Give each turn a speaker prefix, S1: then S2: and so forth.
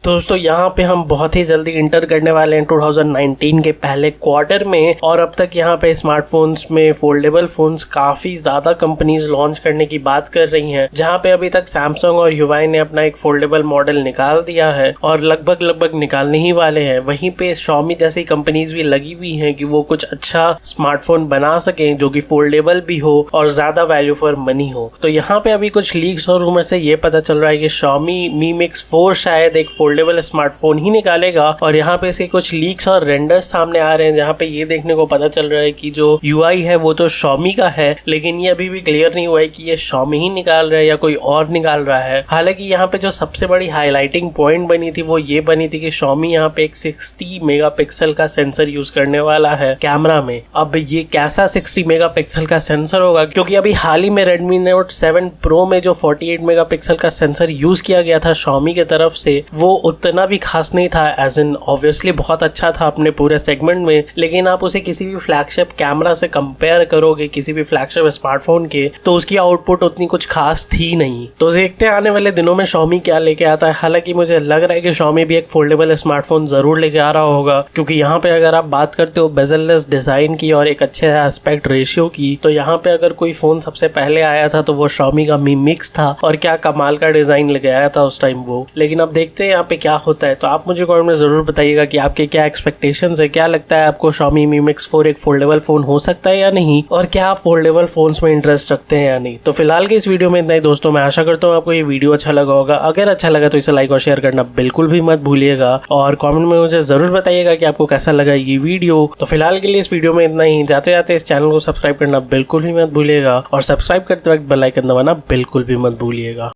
S1: दोस्तों यहाँ पे हम बहुत ही जल्दी इंटर करने वाले हैं 2019 के पहले क्वार्टर में, और अब तक यहाँ पे स्मार्टफोन्स में फोल्डेबल फोन्स काफी ज्यादा कंपनीज लॉन्च करने की बात कर रही हैं। जहाँ पे अभी तक सैमसंग और ह्यूआई ने अपना एक फोल्डेबल मॉडल निकाल दिया है और लगभग निकालने ही वाले हैं। वहीं पे शॉमी जैसी कंपनीज भी लगी हुई हैं कि वो कुछ अच्छा स्मार्टफोन बना सकें जो कि फोल्डेबल भी हो और ज्यादा वैल्यू फॉर मनी हो। तो यहाँ पे अभी कुछ लीक्स और रूमर से ये पता चल रहा है कि शॉमी मी मिक्स 4 शायद एक फोल्डेबल स्मार्टफोन ही निकालेगा, और यहाँ पे इसके कुछ लीक्स और रेंडर्स सामने आ रहे हैं जहाँ पे ये देखने को पता चल रहा है कि जो यूआई है वो तो शॉमी का है, लेकिन ये अभी भी क्लियर नहीं हुआ है कि ये शॉमी ही निकाल रहा है या कोई और निकाल रहा है। हालांकि यहाँ पे जो सबसे बड़ी हाईलाइटिंग पॉइंट बनी थी वो ये बनी थी कि शॉमी यहाँ पे एक 60 मेगापिक्सल का सेंसर यूज करने वाला है कैमरा में। अब ये कैसा 60 मेगापिक्सल का सेंसर होगा, क्योंकि अभी हाल ही में Redmi Note 7 Pro में जो 48 मेगापिक्सल का सेंसर यूज किया गया था शॉमी के तरफ से, वो उतना भी खास नहीं था। एज इन ऑब्वियसली बहुत अच्छा था अपने पूरे सेगमेंट में, लेकिन आप उसे किसी भी फ्लैगशिप कैमरा से कंपेयर करोगे किसी भी फ्लैगशिप स्मार्टफोन के, तो उसकी आउटपुट उतनी कुछ खास थी नहीं। तो देखते हैं आने वाले दिनों में शॉमी क्या लेके आता है। हालांकि मुझे लग रहा है कि शॉमी भी एक फोल्डेबल स्मार्टफोन जरूर लेके आ रहा होगा, क्योंकि यहाँ पे अगर आप बात करते हो बेजललेस डिजाइन की और एक अच्छे एस्पेक्ट रेशियो की, तो यहाँ पे अगर कोई फोन सबसे पहले आया था तो वो शॉमी का मी मिक्स था, और क्या कमाल का डिजाइन लेके आया था उस टाइम वो। लेकिन अब देखते हैं यहाँ पे क्या होता है। तो आप मुझे कमेंट में जरूर बताइएगा कि आपके क्या एक्सपेक्टेशंस है, क्या लगता है आपको शॉमी मी मिक्स 4 एक फोल्डेबल फोन हो सकता है या नहीं, और क्या आप फोल्डेबल फोन्स में इंटरेस्ट रखते हैं या नहीं। तो फिलहाल के इस वीडियो में इतना ही दोस्तों। मैं आशा करता हूँ आपको ये वीडियो अच्छा लगा होगा। अगर अच्छा लगा तो इसे लाइक और शेयर करना बिल्कुल भी मत भूलिएगा, और कमेंट में मुझे जरूर बताइएगा कि आपको कैसा लगा ये वीडियो। तो फिलहाल के लिए इस वीडियो में इतना ही। जाते जाते इस चैनल को सब्सक्राइब करना बिल्कुल भी मत भूलिएगा, और सब्सक्राइब करते वक्त बेल आइकन दबाना बिल्कुल भी मत भूलिएगा।